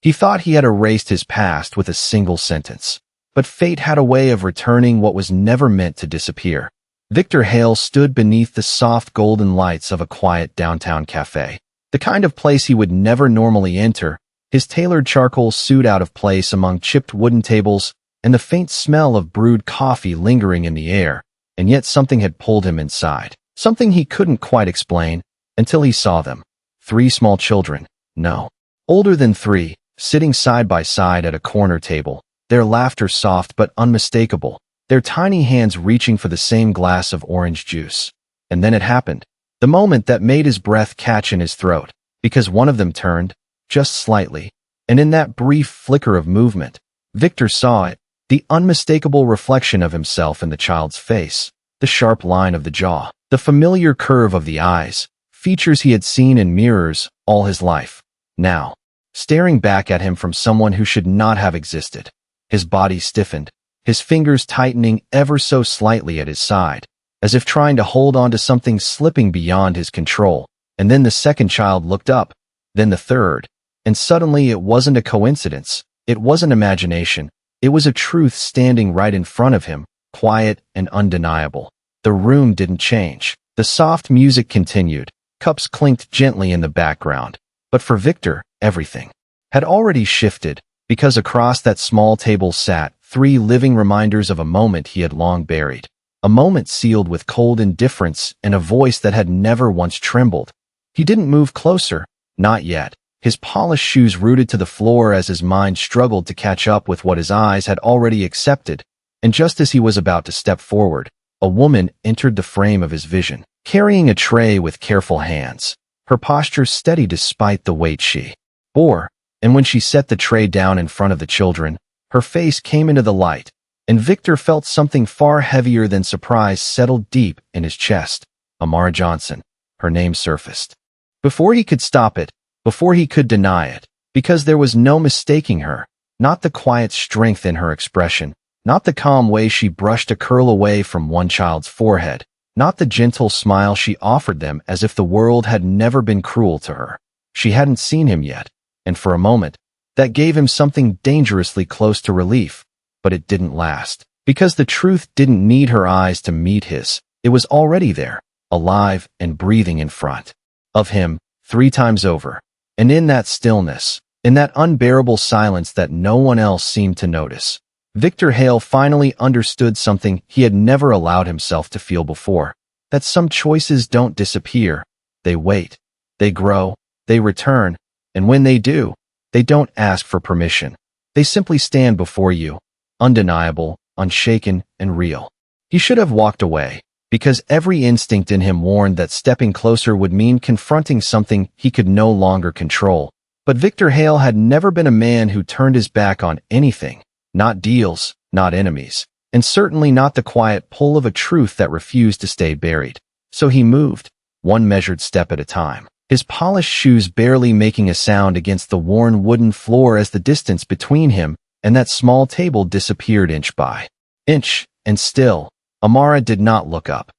He thought he had erased his past with a single sentence. But fate had a way of returning what was never meant to disappear. Victor Hale stood beneath the soft golden lights of a quiet downtown cafe. The kind of place he would never normally enter, his tailored charcoal suit out of place among chipped wooden tables, and the faint smell of brewed coffee lingering in the air. And yet something had pulled him inside. Something he couldn't quite explain, until he saw them. 3 small children, no, older than 3, sitting side by side at a corner table, their laughter soft but unmistakable, their tiny hands reaching for the same glass of orange juice. And then it happened. The moment that made his breath catch in his throat, because one of them turned, just slightly, and in that brief flicker of movement, Victor saw it, the unmistakable reflection of himself in the child's face, the sharp line of the jaw, the familiar curve of the eyes, features he had seen in mirrors all his life. Now, staring back at him from someone who should not have existed. His body stiffened, his fingers tightening ever so slightly at his side, as if trying to hold on to something slipping beyond his control. And then the second child looked up, then the third, and suddenly it wasn't a coincidence, it wasn't imagination, it was a truth standing right in front of him, quiet and undeniable. The room didn't change. The soft music continued, cups clinked gently in the background. But for Victor, everything had already shifted, because across that small table sat 3 living reminders of a moment he had long buried. A moment sealed with cold indifference and a voice that had never once trembled. He didn't move closer, not yet, his polished shoes rooted to the floor as his mind struggled to catch up with what his eyes had already accepted. And just as he was about to step forward, a woman entered the frame of his vision, carrying a tray with careful hands, her posture steady despite the weight she bore. And when she set the tray down in front of the children, her face came into the light, and Victor felt something far heavier than surprise settle deep in his chest. Amara Johnson, her name surfaced. Before he could stop it, before he could deny it, because there was no mistaking her, not the quiet strength in her expression, not the calm way she brushed a curl away from one child's forehead, not the gentle smile she offered them as if the world had never been cruel to her. She hadn't seen him yet, and for a moment, that gave him something dangerously close to relief. But it didn't last, because the truth didn't need her eyes to meet his. It was already there, alive and breathing in front of him, 3 times over. And in that stillness, in that unbearable silence that no one else seemed to notice, Victor Hale finally understood something he had never allowed himself to feel before, that some choices don't disappear. They wait, they grow, they return, and when they do, they don't ask for permission. They simply stand before you, undeniable, unshaken, and real. He should have walked away, because every instinct in him warned that stepping closer would mean confronting something he could no longer control. But Victor Hale had never been a man who turned his back on anything, not deals, not enemies, and certainly not the quiet pull of a truth that refused to stay buried. So he moved, one measured step at a time, his polished shoes barely making a sound against the worn wooden floor as the distance between him and that small table disappeared inch by inch. And still, Amara did not look up.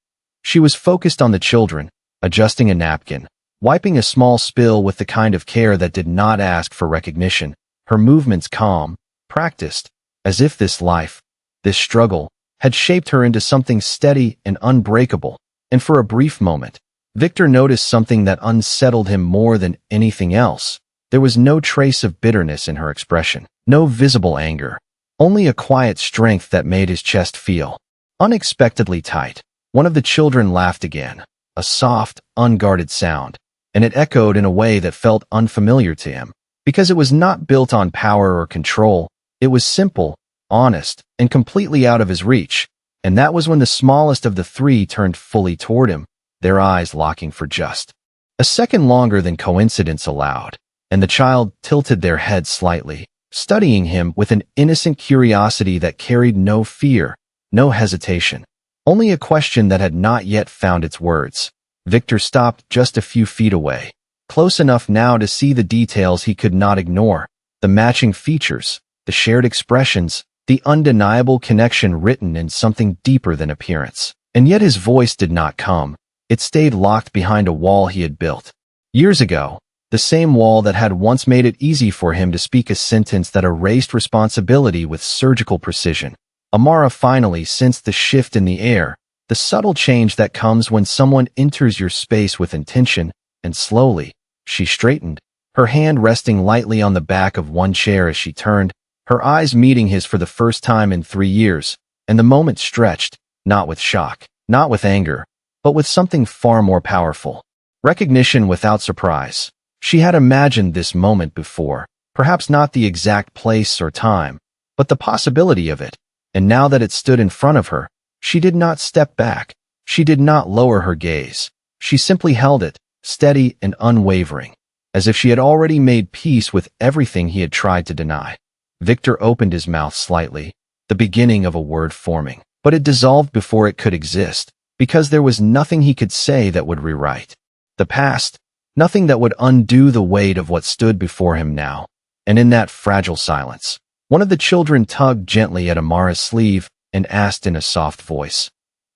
She was focused on the children, adjusting a napkin, wiping a small spill with the kind of care that did not ask for recognition, her movements calm, practiced, as if this life, this struggle, had shaped her into something steady and unbreakable. And for a brief moment, Victor noticed something that unsettled him more than anything else. There was no trace of bitterness in her expression, no visible anger, only a quiet strength that made his chest feel unexpectedly tight. One of the children laughed again, a soft, unguarded sound, and it echoed in a way that felt unfamiliar to him, because it was not built on power or control. It was simple, honest, and completely out of his reach. And that was when the smallest of the 3 turned fully toward him, their eyes locking for just a second longer than coincidence allowed, and the child tilted their head slightly, studying him with an innocent curiosity that carried no fear, no hesitation, only a question that had not yet found its words. Victor stopped just a few feet away, close enough now to see the details he could not ignore, the matching features, the shared expressions, the undeniable connection written in something deeper than appearance. And yet his voice did not come. It stayed locked behind a wall he had built years ago, the same wall that had once made it easy for him to speak a sentence that erased responsibility with surgical precision. Amara finally sensed the shift in the air, the subtle change that comes when someone enters your space with intention, and slowly, she straightened, her hand resting lightly on the back of one chair as she turned, her eyes meeting his for the first time in 3 years, and the moment stretched, not with shock, not with anger, but with something far more powerful. Recognition without surprise. She had imagined this moment before, perhaps not the exact place or time, but the possibility of it, and now that it stood in front of her, she did not step back. She did not lower her gaze. She simply held it, steady and unwavering, as if she had already made peace with everything he had tried to deny. Victor opened his mouth slightly, the beginning of a word forming, but it dissolved before it could exist, because there was nothing he could say that would rewrite the past, nothing that would undo the weight of what stood before him now. And in that fragile silence, one of the children tugged gently at Amara's sleeve and asked in a soft voice,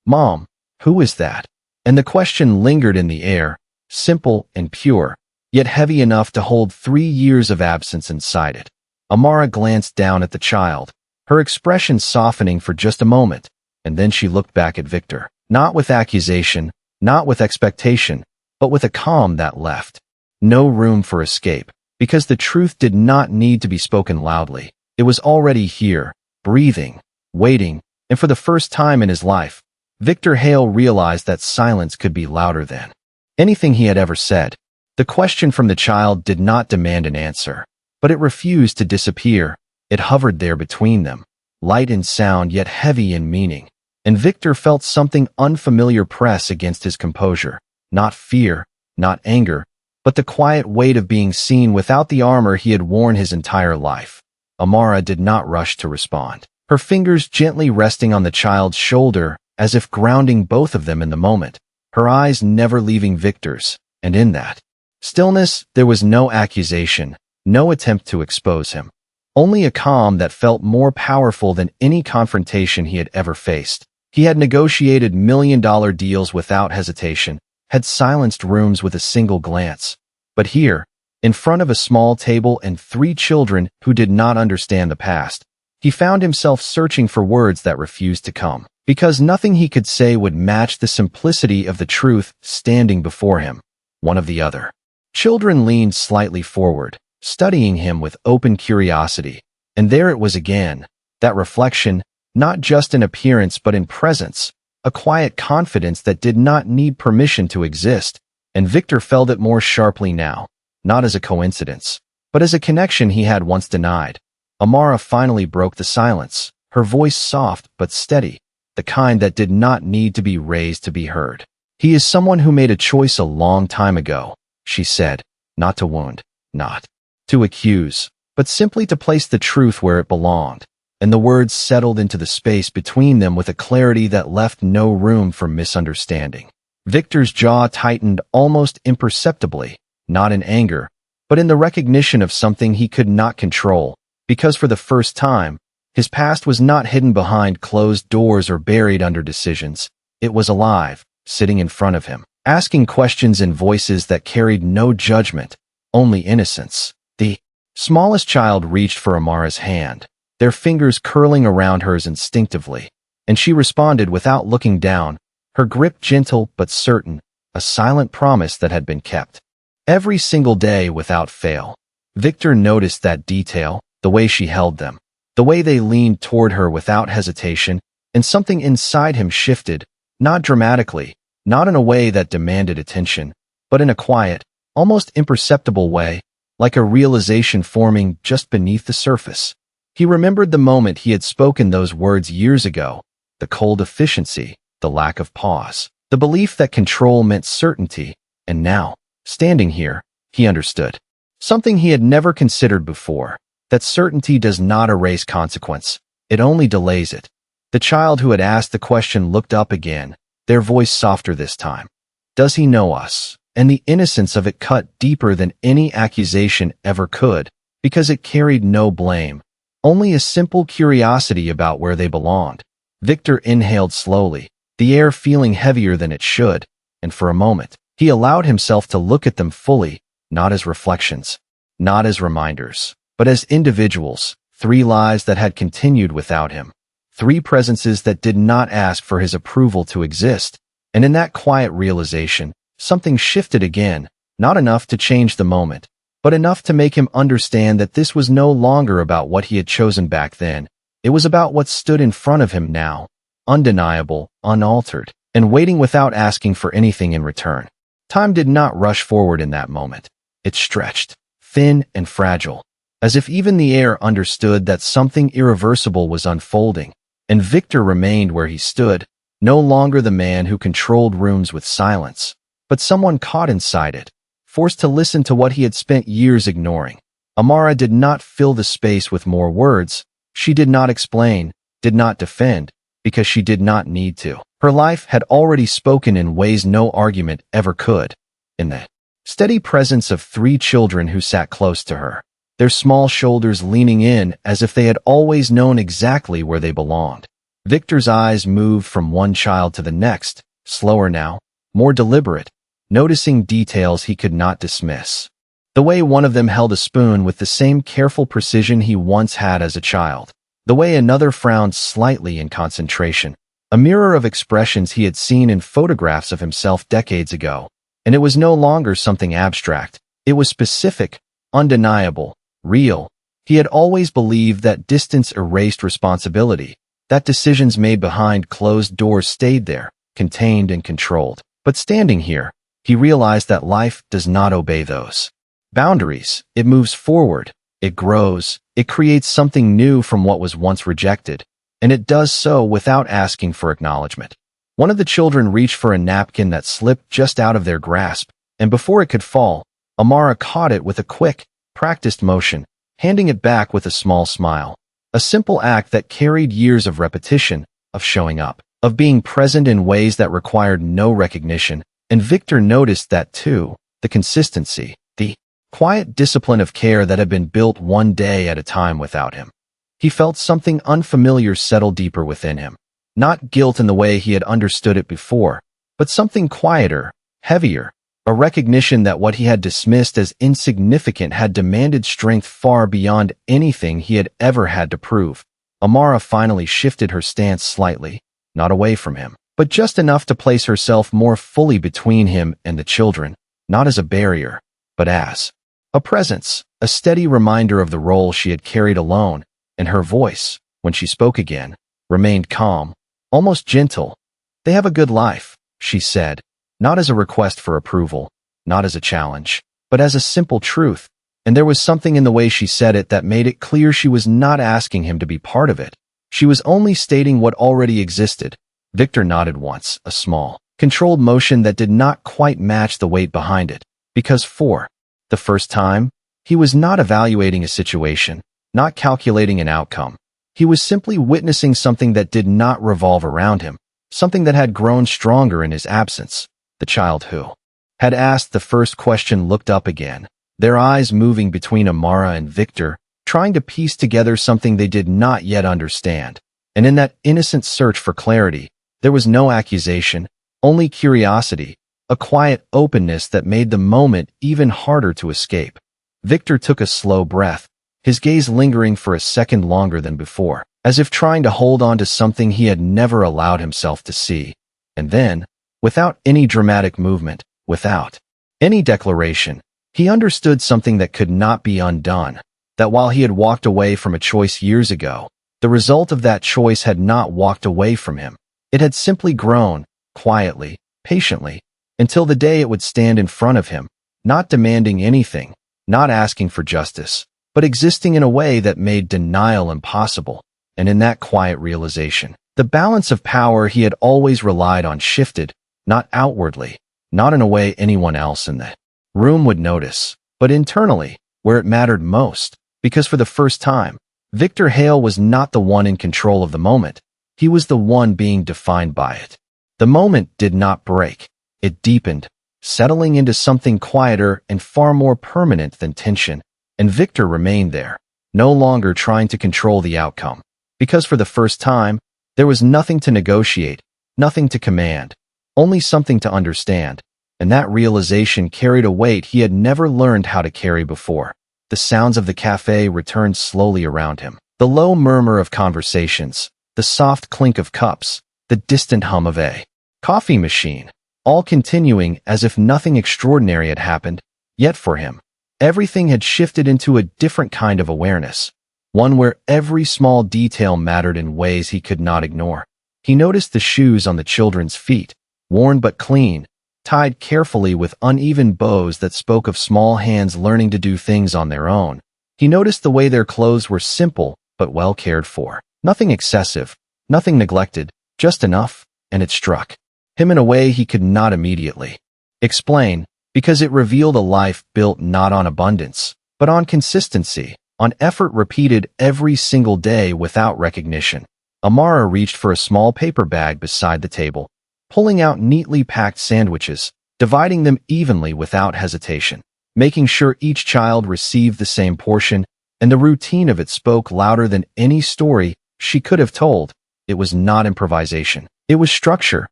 "Mom, who is that?" And the question lingered in the air, simple and pure, yet heavy enough to hold 3 years of absence inside it. Amara glanced down at the child, her expression softening for just a moment, and then she looked back at Victor, not with accusation, not with expectation, but with a calm that left no room for escape, because the truth did not need to be spoken loudly. It was already here, breathing, waiting, and for the first time in his life, Victor Hale realized that silence could be louder than anything he had ever said. The question from the child did not demand an answer, but it refused to disappear. It hovered there between them, light in sound yet heavy in meaning, and Victor felt something unfamiliar press against his composure. Not fear, not anger, but the quiet weight of being seen without the armor he had worn his entire life. Amara did not rush to respond, her fingers gently resting on the child's shoulder as if grounding both of them in the moment, her eyes never leaving Victor's, and in that stillness there was no accusation, no attempt to expose him, only a calm that felt more powerful than any confrontation he had ever faced. He had negotiated million-dollar deals without hesitation, had silenced rooms with a single glance. But here, in front of a small table and 3 children who did not understand the past, he found himself searching for words that refused to come, because nothing he could say would match the simplicity of the truth standing before him, one of the other. Children leaned slightly forward, studying him with open curiosity, and there it was again, that reflection, not just in appearance but in presence, a quiet confidence that did not need permission to exist, and Victor felt it more sharply now, not as a coincidence, but as a connection he had once denied. Amara finally broke the silence, her voice soft but steady, the kind that did not need to be raised to be heard. "He is someone who made a choice a long time ago," she said, "not to wound, not to accuse, but simply to place the truth where it belonged." And the words settled into the space between them with a clarity that left no room for misunderstanding. Victor's jaw tightened almost imperceptibly, not in anger, but in the recognition of something he could not control, because for the first time, his past was not hidden behind closed doors or buried under decisions. It was alive, sitting in front of him, asking questions in voices that carried no judgment, only innocence. The smallest child reached for Amara's hand, their fingers curling around hers instinctively, and she responded without looking down, her grip gentle but certain, a silent promise that had been kept. Every single day without fail. Victor noticed that detail, the way she held them, the way they leaned toward her without hesitation, and something inside him shifted, not dramatically, not in a way that demanded attention, but in a quiet, almost imperceptible way, like a realization forming just beneath the surface. He remembered the moment he had spoken those words years ago, the cold efficiency, the lack of pause, the belief that control meant certainty, and now, standing here, he understood. Something he had never considered before, that certainty does not erase consequence, it only delays it. The child who had asked the question looked up again, their voice softer this time. "Does he know us?" And the innocence of it cut deeper than any accusation ever could, because it carried no blame, only a simple curiosity about where they belonged. Victor inhaled slowly, the air feeling heavier than it should, and for a moment, he allowed himself to look at them fully, not as reflections, not as reminders, but as individuals, 3 lives that had continued without him, 3 presences that did not ask for his approval to exist. And in that quiet realization, something shifted again, not enough to change the moment, but enough to make him understand that this was no longer about what he had chosen back then. It was about what stood in front of him now, undeniable, unaltered, and waiting without asking for anything in return. Time did not rush forward in that moment. It stretched, thin and fragile, as if even the air understood that something irreversible was unfolding. And Victor remained where he stood, no longer the man who controlled rooms with silence, but someone caught inside it, forced to listen to what he had spent years ignoring. Amara did not fill the space with more words. She did not explain, did not defend, because she did not need to. Her life had already spoken in ways no argument ever could. In the steady presence of 3 children who sat close to her, their small shoulders leaning in as if they had always known exactly where they belonged. Victor's eyes moved from one child to the next, slower now, more deliberate, noticing details he could not dismiss. The way one of them held a spoon with the same careful precision he once had as a child. The way another frowned slightly in concentration, a mirror of expressions he had seen in photographs of himself decades ago. And it was no longer something abstract. It was specific, undeniable, real. He had always believed that distance erased responsibility, that decisions made behind closed doors stayed there, contained and controlled. But standing here, he realized that life does not obey those boundaries. It moves forward, it grows, it creates something new from what was once rejected, and it does so without asking for acknowledgement. One of the children reached for a napkin that slipped just out of their grasp, and before it could fall, Amara caught it with a quick, practiced motion, handing it back with a small smile. A simple act that carried years of repetition, of showing up, of being present in ways that required no recognition, and Victor noticed that too, the consistency, the quiet discipline of care that had been built one day at a time without him. He felt something unfamiliar settle deeper within him. Not guilt in the way he had understood it before, but something quieter, heavier, a recognition that what he had dismissed as insignificant had demanded strength far beyond anything he had ever had to prove. Amara finally shifted her stance slightly, not away from him, but just enough to place herself more fully between him and the children, not as a barrier, but as a presence, a steady reminder of the role she had carried alone, and her voice, when she spoke again, remained calm, almost gentle. "They have a good life," she said, not as a request for approval, not as a challenge, but as a simple truth, and there was something in the way she said it that made it clear she was not asking him to be part of it. She was only stating what already existed. Victor nodded once, a small, controlled motion that did not quite match the weight behind it, because for the first time, he was not evaluating a situation, not calculating an outcome. He was simply witnessing something that did not revolve around him, something that had grown stronger in his absence. The child who had asked the first question looked up again, their eyes moving between Amara and Victor, trying to piece together something they did not yet understand. And in that innocent search for clarity, there was no accusation, only curiosity, a quiet openness that made the moment even harder to escape. Victor took a slow breath, his gaze lingering for a second longer than before, as if trying to hold on to something he had never allowed himself to see. And then, without any dramatic movement, without any declaration, he understood something that could not be undone, that while he had walked away from a choice years ago, the result of that choice had not walked away from him. It had simply grown, quietly, patiently, until the day it would stand in front of him, not demanding anything, not asking for justice, but existing in a way that made denial impossible. And in that quiet realization, the balance of power he had always relied on shifted, not outwardly, not in a way anyone else in the room would notice, but internally, where it mattered most, because for the first time, Victor Hale was not the one in control of the moment. He was the one being defined by it. The moment did not break. It deepened, settling into something quieter and far more permanent than tension, and Victor remained there, no longer trying to control the outcome, because for the first time, there was nothing to negotiate, nothing to command, only something to understand, and that realization carried a weight he had never learned how to carry before. The sounds of the cafe returned slowly around him. The low murmur of conversations, the soft clink of cups, the distant hum of a coffee machine, all continuing as if nothing extraordinary had happened. Yet for him, everything had shifted into a different kind of awareness, one where every small detail mattered in ways he could not ignore. He noticed the shoes on the children's feet, worn but clean, tied carefully with uneven bows that spoke of small hands learning to do things on their own. He noticed the way their clothes were simple but well cared for. Nothing excessive, nothing neglected, just enough, and it struck him in a way he could not immediately explain, because it revealed a life built not on abundance, but on consistency, on effort repeated every single day without recognition. Amara reached for a small paper bag beside the table, pulling out neatly packed sandwiches, dividing them evenly without hesitation, making sure each child received the same portion, and the routine of it spoke louder than any story she could have told. It was not improvisation. It was structure,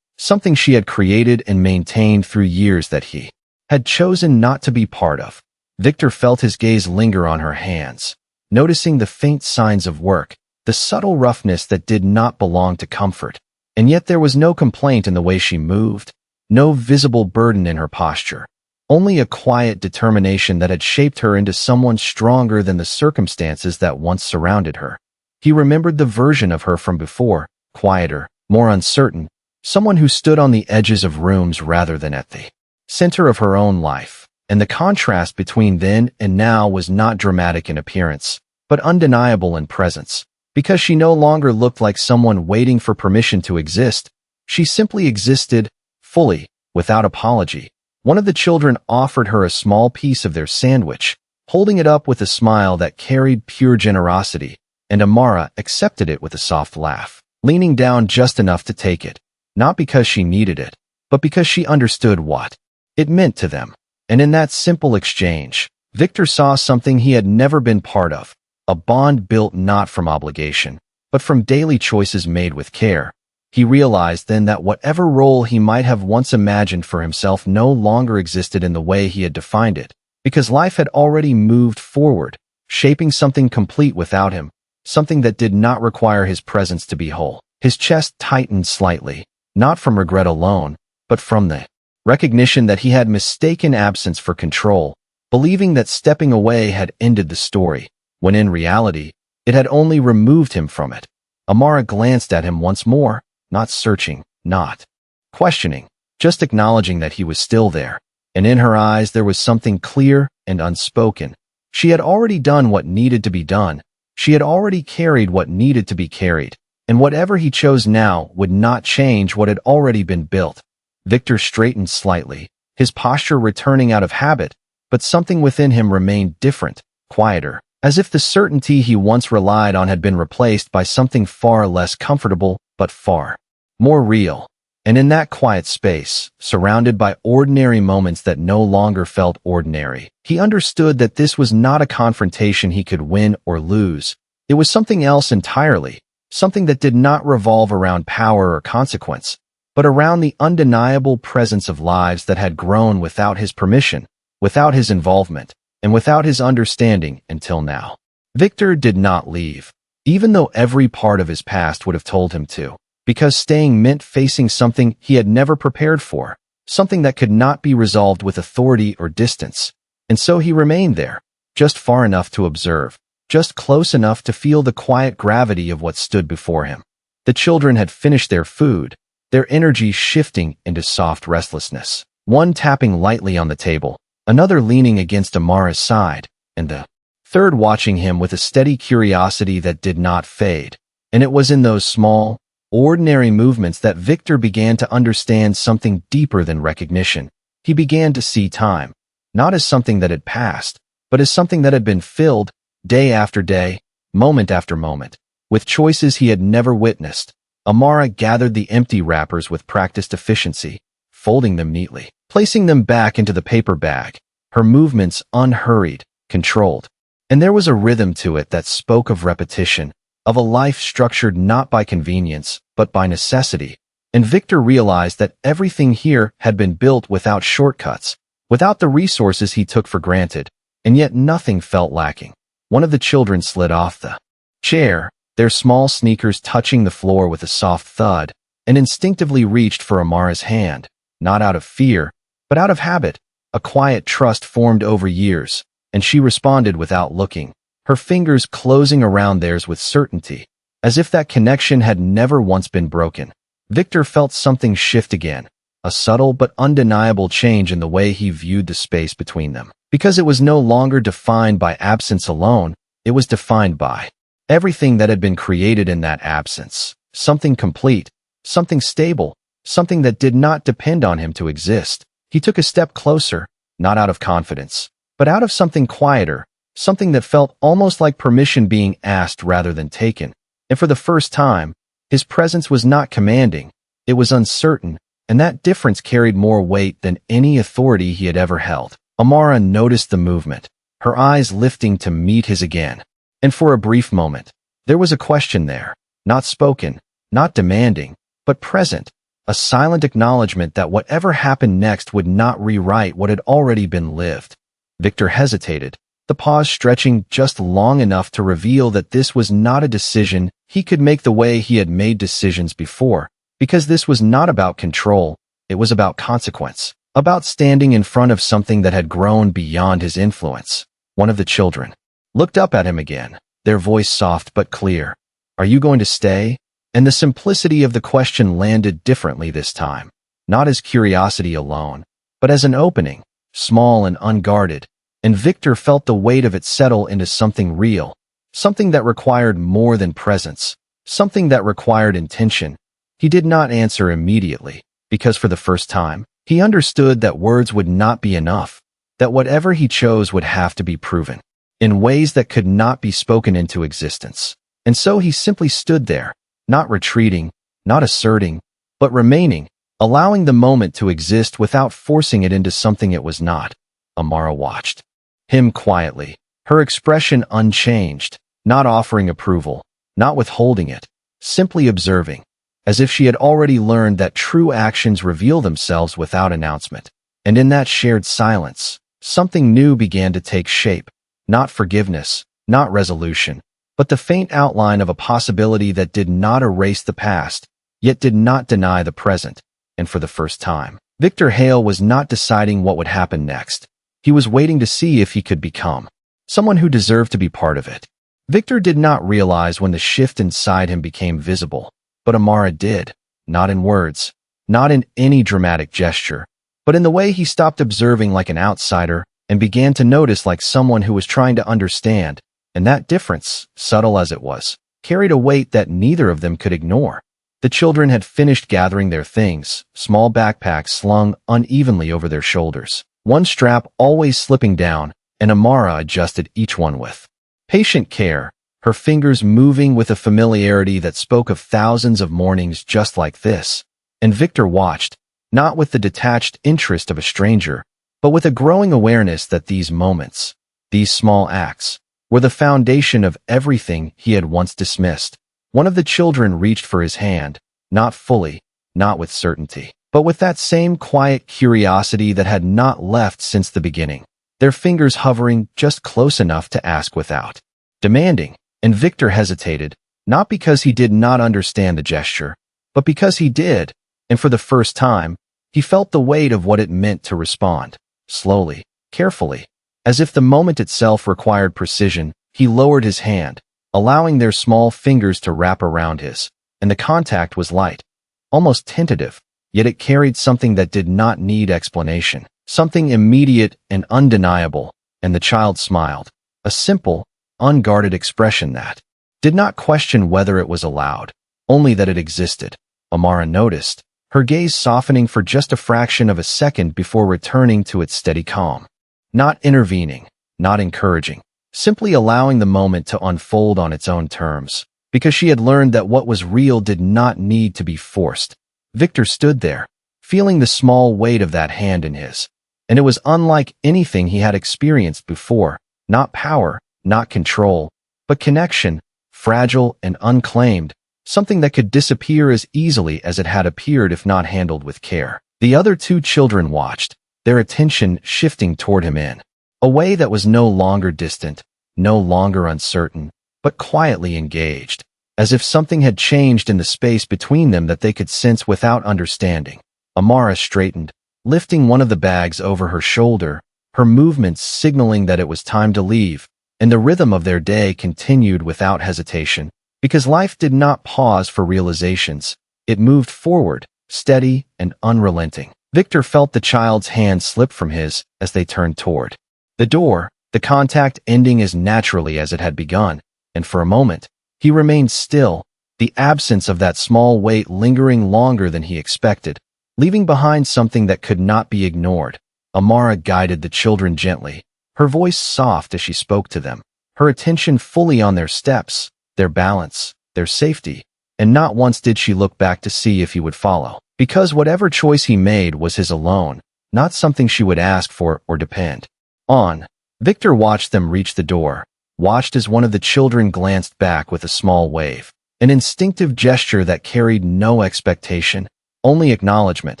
something she had created and maintained through years that he had chosen not to be part of. Victor felt his gaze linger on her hands, noticing the faint signs of work, the subtle roughness that did not belong to comfort. And yet there was no complaint in the way she moved, no visible burden in her posture, only a quiet determination that had shaped her into someone stronger than the circumstances that once surrounded her. He remembered the version of her from before, quieter, more uncertain, someone who stood on the edges of rooms rather than at the center of her own life. And the contrast between then and now was not dramatic in appearance, but undeniable in presence. Because she no longer looked like someone waiting for permission to exist, she simply existed, fully, without apology. One of the children offered her a small piece of their sandwich, holding it up with a smile that carried pure generosity, and Amara accepted it with a soft laugh, leaning down just enough to take it, not because she needed it, but because she understood what it meant to them. And in that simple exchange, Victor saw something he had never been part of. A bond built not from obligation, but from daily choices made with care. He realized then that whatever role he might have once imagined for himself no longer existed in the way he had defined it, because life had already moved forward, shaping something complete without him, something that did not require his presence to be whole. His chest tightened slightly, not from regret alone, but from the recognition that he had mistaken absence for control, believing that stepping away had ended the story, when in reality, it had only removed him from it. Amara glanced at him once more, not searching, not questioning, just acknowledging that he was still there. And in her eyes there was something clear and unspoken. She had already done what needed to be done. She had already carried what needed to be carried. And whatever he chose now would not change what had already been built. Victor straightened slightly, his posture returning out of habit, but something within him remained different, quieter, as if the certainty he once relied on had been replaced by something far less comfortable, but far more real. And in that quiet space, surrounded by ordinary moments that no longer felt ordinary, he understood that this was not a confrontation he could win or lose. It was something else entirely, something that did not revolve around power or consequence, but around the undeniable presence of lives that had grown without his permission, without his involvement, and without his understanding until now. Victor did not leave, even though every part of his past would have told him to, because staying meant facing something he had never prepared for, something that could not be resolved with authority or distance. And so he remained there, just far enough to observe, just close enough to feel the quiet gravity of what stood before him. The children had finished their food, their energy shifting into soft restlessness, one tapping lightly on the table, another leaning against Amara's side, and the third watching him with a steady curiosity that did not fade. And it was in those small, ordinary movements that Victor began to understand something deeper than recognition. He began to see time, not as something that had passed, but as something that had been filled, day after day, moment after moment, with choices he had never witnessed. Amara gathered the empty wrappers with practiced efficiency, folding them neatly, placing them back into the paper bag, her movements unhurried, controlled. And there was a rhythm to it that spoke of repetition, of a life structured not by convenience, but by necessity, And Victor realized that everything here had been built without shortcuts, without the resources he took for granted, and yet nothing felt lacking. One of the children slid off the chair, their small sneakers touching the floor with a soft thud, and instinctively reached for Amara's hand, not out of fear, but out of habit. A quiet trust formed over years, and she responded without looking, her fingers closing around theirs with certainty, as if that connection had never once been broken. Victor felt something shift again, a subtle but undeniable change in the way he viewed the space between them. Because it was no longer defined by absence alone, it was defined by everything that had been created in that absence, something complete, something stable, something that did not depend on him to exist. He took a step closer, not out of confidence, but out of something quieter, something that felt almost like permission being asked rather than taken. And for the first time, his presence was not commanding, it was uncertain, and that difference carried more weight than any authority he had ever held. Amara noticed the movement, her eyes lifting to meet his again. And for a brief moment, there was a question there, not spoken, not demanding, but present, a silent acknowledgement that whatever happened next would not rewrite what had already been lived. Victor hesitated, the pause stretching just long enough to reveal that this was not a decision he could make the way he had made decisions before, because this was not about control, it was about consequence, about standing in front of something that had grown beyond his influence. One of the children looked up at him again, their voice soft but clear. "Are you going to stay?" And the simplicity of the question landed differently this time, not as curiosity alone, but as an opening, small and unguarded, and Victor felt the weight of it settle into something real, something that required more than presence, something that required intention. He did not answer immediately, because for the first time, he understood that words would not be enough, that whatever he chose would have to be proven, in ways that could not be spoken into existence. And so he simply stood there, not retreating, not asserting, but remaining, allowing the moment to exist without forcing it into something it was not. Amara watched him quietly, her expression unchanged, not offering approval, not withholding it, simply observing, as if she had already learned that true actions reveal themselves without announcement. And in that shared silence, something new began to take shape, not forgiveness, not resolution, but the faint outline of a possibility that did not erase the past, yet did not deny the present. And for the first time, Victor Hale was not deciding what would happen next. He was waiting to see if he could become someone who deserved to be part of it. Victor did not realize when the shift inside him became visible, but Amara did, not in words, not in any dramatic gesture, but in the way he stopped observing like an outsider and began to notice like someone who was trying to understand. And that difference, subtle as it was, carried a weight that neither of them could ignore. The children had finished gathering their things, small backpacks slung unevenly over their shoulders, one strap always slipping down, and Amara adjusted each one with patient care, her fingers moving with a familiarity that spoke of thousands of mornings just like this. And Victor watched, not with the detached interest of a stranger, but with a growing awareness that these moments, these small acts, were the foundation of everything he had once dismissed. One of the children reached for his hand, not fully, not with certainty, but with that same quiet curiosity that had not left since the beginning, their fingers hovering just close enough to ask without demanding. And Victor hesitated, not because he did not understand the gesture, but because he did, and for the first time, he felt the weight of what it meant to respond. Slowly, carefully, as if the moment itself required precision, he lowered his hand, allowing their small fingers to wrap around his, and the contact was light, almost tentative, yet it carried something that did not need explanation, something immediate and undeniable, and the child smiled, a simple, unguarded expression that did not question whether it was allowed, only that it existed. Amara noticed, her gaze softening for just a fraction of a second before returning to its steady calm. Not intervening, not encouraging, simply allowing the moment to unfold on its own terms, because she had learned that what was real did not need to be forced. Victor stood there, feeling the small weight of that hand in his, and it was unlike anything he had experienced before, not power, not control, but connection, fragile and unclaimed, something that could disappear as easily as it had appeared if not handled with care. The other two children watched, their attention shifting toward him in a way that was no longer distant, no longer uncertain, but quietly engaged, as if something had changed in the space between them that they could sense without understanding. Amara straightened, lifting one of the bags over her shoulder, her movements signaling that it was time to leave, and the rhythm of their day continued without hesitation, because life did not pause for realizations. It moved forward, steady and unrelenting. Victor felt the child's hand slip from his as they turned toward the door, the contact ending as naturally as it had begun, and for a moment, he remained still, the absence of that small weight lingering longer than he expected, leaving behind something that could not be ignored. Amara guided the children gently, her voice soft as she spoke to them, her attention fully on their steps, their balance, their safety, and not once did she look back to see if he would follow, because whatever choice he made was his alone, not something she would ask for or depend on. Victor watched them reach the door, watched as one of the children glanced back with a small wave, an instinctive gesture that carried no expectation, only acknowledgement,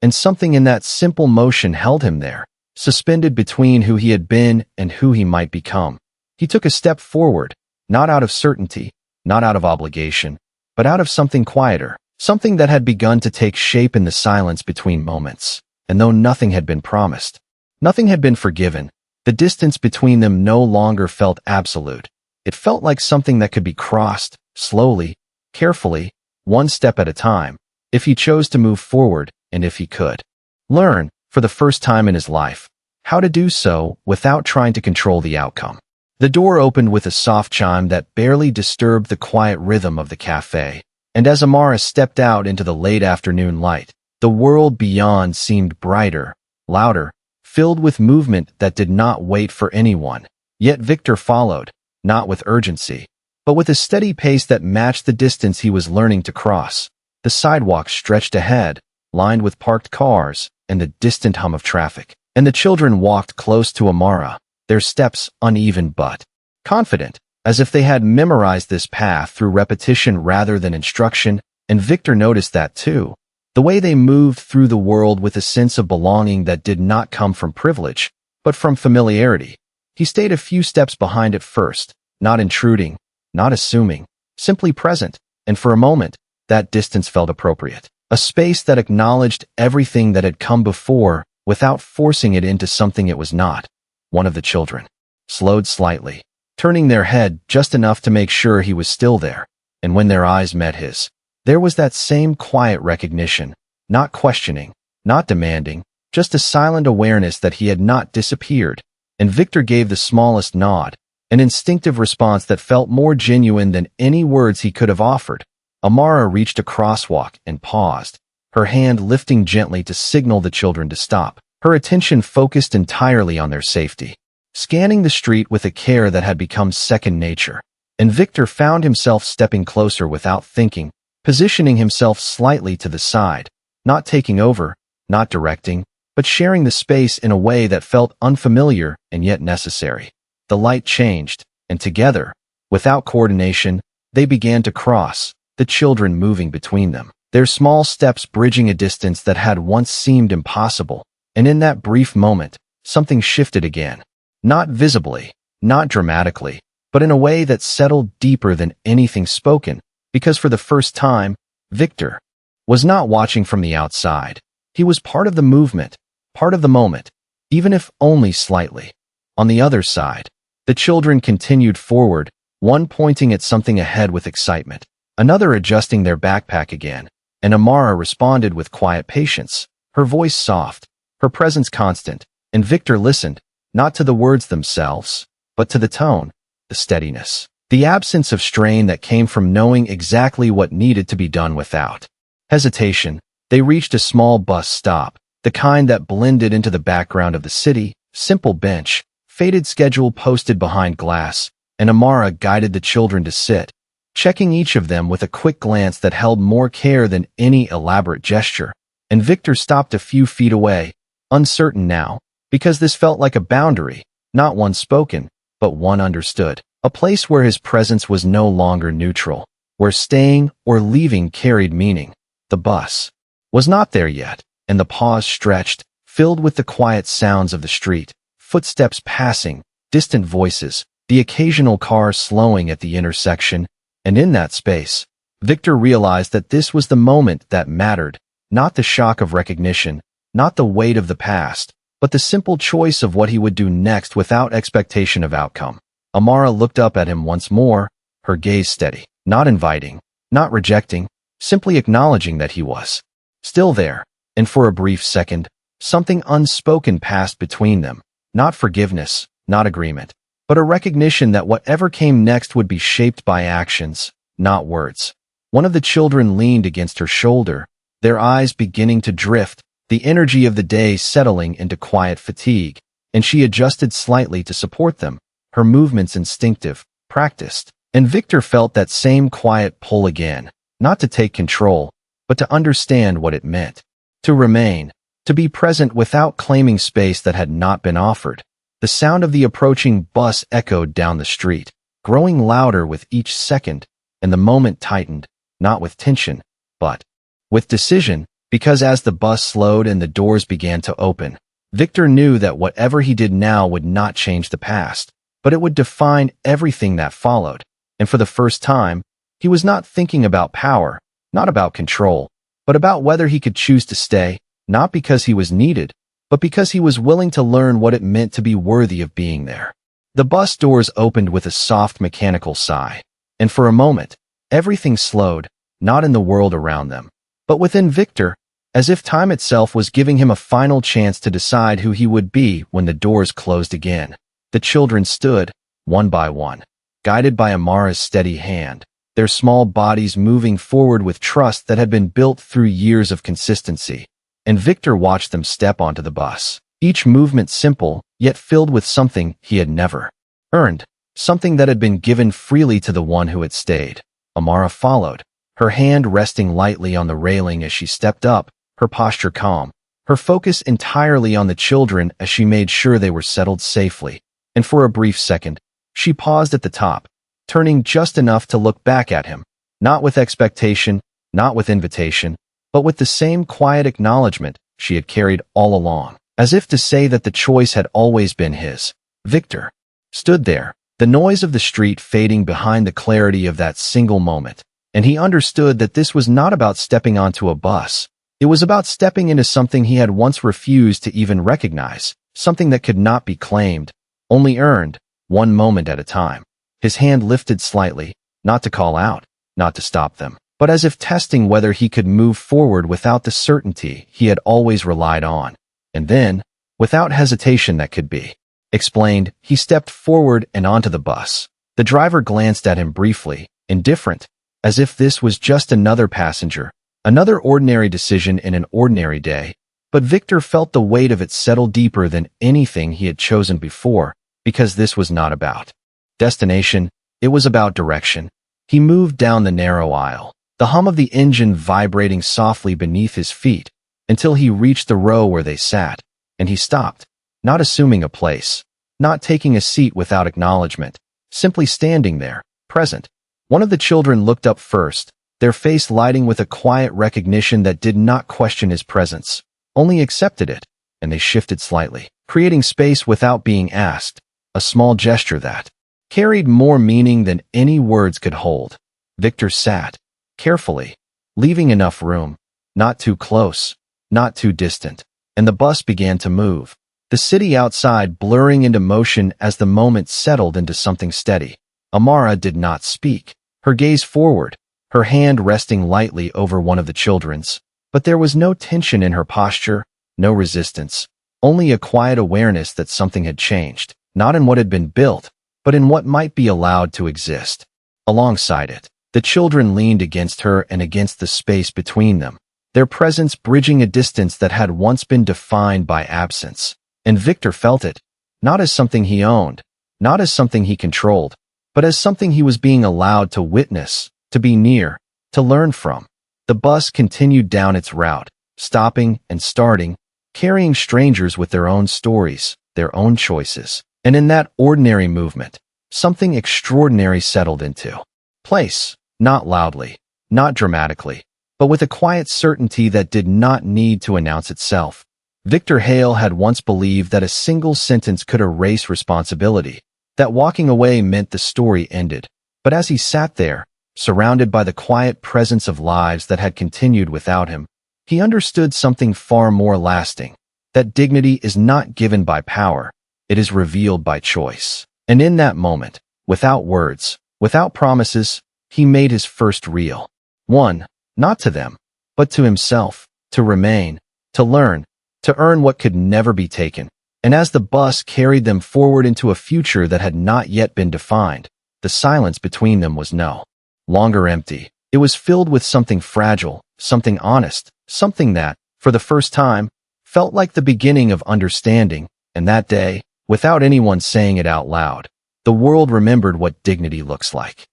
and something in that simple motion held him there, suspended between who he had been and who he might become. He took a step forward, not out of certainty, not out of obligation, but out of something quieter, something that had begun to take shape in the silence between moments. And though nothing had been promised, nothing had been forgiven, the distance between them no longer felt absolute. It felt like something that could be crossed, slowly, carefully, one step at a time, if he chose to move forward and if he could learn, for the first time in his life, how to do so without trying to control the outcome. The door opened with a soft chime that barely disturbed the quiet rhythm of the cafe, and as Amara stepped out into the late afternoon light, the world beyond seemed brighter, louder, filled with movement that did not wait for anyone. Yet Victor followed, not with urgency, but with a steady pace that matched the distance he was learning to cross. The sidewalk stretched ahead, lined with parked cars and the distant hum of traffic, and the children walked close to Amara, their steps uneven but confident, as if they had memorized this path through repetition rather than instruction, and Victor noticed that too. The way they moved through the world with a sense of belonging that did not come from privilege, but from familiarity. He stayed a few steps behind at first, not intruding, not assuming, simply present, and for a moment, that distance felt appropriate. A space that acknowledged everything that had come before without forcing it into something it was not. One of the children slowed slightly, turning their head just enough to make sure he was still there, and when their eyes met his, there was that same quiet recognition, not questioning, not demanding, just a silent awareness that he had not disappeared, and Victor gave the smallest nod, an instinctive response that felt more genuine than any words he could have offered. Amara reached a crosswalk and paused, her hand lifting gently to signal the children to stop, her attention focused entirely on their safety, scanning the street with a care that had become second nature. And Victor found himself stepping closer without thinking, positioning himself slightly to the side, not taking over, not directing, but sharing the space in a way that felt unfamiliar and yet necessary. The light changed, and together, without coordination, they began to cross, the children moving between them, their small steps bridging a distance that had once seemed impossible. And in that brief moment, something shifted again. Not visibly, not dramatically, but in a way that settled deeper than anything spoken, because for the first time, Victor was not watching from the outside. He was part of the movement, part of the moment, even if only slightly. On the other side, the children continued forward, one pointing at something ahead with excitement, another adjusting their backpack again, and Amara responded with quiet patience, her voice soft, her presence constant, and Victor listened, not to the words themselves, but to the tone, the steadiness, the absence of strain that came from knowing exactly what needed to be done without hesitation. They reached a small bus stop, the kind that blended into the background of the city, simple bench, faded schedule posted behind glass, and Amara guided the children to sit, checking each of them with a quick glance that held more care than any elaborate gesture. And Victor stopped a few feet away, uncertain now, because this felt like a boundary, not one spoken, but one understood, a place where his presence was no longer neutral. where staying or leaving carried meaning. The bus was not there yet, and the pause stretched, filled with the quiet sounds of the street, footsteps passing, distant voices, the occasional car slowing at the intersection, and in that space, Victor realized that this was the moment that mattered, not the shock of recognition, not the weight of the past, but the simple choice of what he would do next without expectation of outcome. Amara looked up at him once more, her gaze steady, not inviting, not rejecting, simply acknowledging that he was still there, and for a brief second, something unspoken passed between them, not forgiveness, not agreement, but a recognition that whatever came next would be shaped by actions, not words. One of the children leaned against her shoulder, their eyes beginning to drift, the energy of the day settling into quiet fatigue, and she adjusted slightly to support them, her movements instinctive, practiced. And Victor felt that same quiet pull again, not to take control, but to understand what it meant. To remain, to be present without claiming space that had not been offered. The sound of the approaching bus echoed down the street, growing louder with each second, and the moment tightened, not with tension, but with decision, because as the bus slowed and the doors began to open, Victor knew that whatever he did now would not change the past, but it would define everything that followed. And for the first time, he was not thinking about power, not about control, but about whether he could choose to stay, not because he was needed, but because he was willing to learn what it meant to be worthy of being there. The bus doors opened with a soft mechanical sigh, and for a moment, everything slowed, not in the world around them, but within Victor, as if time itself was giving him a final chance to decide who he would be when the doors closed again. The children stood, one by one, guided by Amara's steady hand, their small bodies moving forward with trust that had been built through years of consistency. And Victor watched them step onto the bus, each movement simple, yet filled with something he had never earned, something that had been given freely to the one who had stayed. Amara followed, her hand resting lightly on the railing as she stepped up, her posture calm, her focus entirely on the children as she made sure they were settled safely. And for a brief second, she paused at the top, turning just enough to look back at him, not with expectation, not with invitation, but with the same quiet acknowledgement she had carried all along, as if to say that the choice had always been his. Victor stood there, the noise of the street fading behind the clarity of that single moment, and he understood that this was not about stepping onto a bus. It was about stepping into something he had once refused to even recognize, something that could not be claimed, only earned, one moment at a time. His hand lifted slightly, not to call out, not to stop them, but as if testing whether he could move forward without the certainty he had always relied on. And then, without hesitation that could be explained, he stepped forward and onto the bus. The driver glanced at him briefly, indifferent, as if this was just another passenger, another ordinary decision in an ordinary day. But Victor felt the weight of it settle deeper than anything he had chosen before, because this was not about destination, it was about direction. He moved down the narrow aisle, the hum of the engine vibrating softly beneath his feet, until he reached the row where they sat, and he stopped, not assuming a place, not taking a seat without acknowledgement, simply standing there, present. One of the children looked up first, their face lighting with a quiet recognition that did not question his presence, only accepted it, and they shifted slightly, creating space without being asked, a small gesture that carried more meaning than any words could hold. Victor sat, carefully, leaving enough room, not too close, not too distant, and the bus began to move, the city outside blurring into motion as the moment settled into something steady. Amara did not speak, her gaze forward, her hand resting lightly over one of the children's, but there was no tension in her posture, no resistance, only a quiet awareness that something had changed, not in what had been built, but in what might be allowed to exist. Alongside it, the children leaned against her and against the space between them, their presence bridging a distance that had once been defined by absence. And Victor felt it, not as something he owned, not as something he controlled, but as something he was being allowed to witness, to be near, to learn from. The bus continued down its route, stopping and starting, carrying strangers with their own stories, their own choices. And in that ordinary movement, something extraordinary settled into place. Not loudly, not dramatically, but with a quiet certainty that did not need to announce itself. Victor Hale had once believed that a single sentence could erase responsibility, that walking away meant the story ended. But as he sat there, surrounded by the quiet presence of lives that had continued without him, he understood something far more lasting, that dignity is not given by power, it is revealed by choice. And in that moment, without words, without promises, he made his first real one, not to them, but to himself, to remain, to learn, to earn what could never be taken. And as the bus carried them forward into a future that had not yet been defined, the silence between them was no longer empty. It was filled with something fragile, something honest, something that, for the first time, felt like the beginning of understanding. And that day, without anyone saying it out loud, the world remembered what dignity looks like.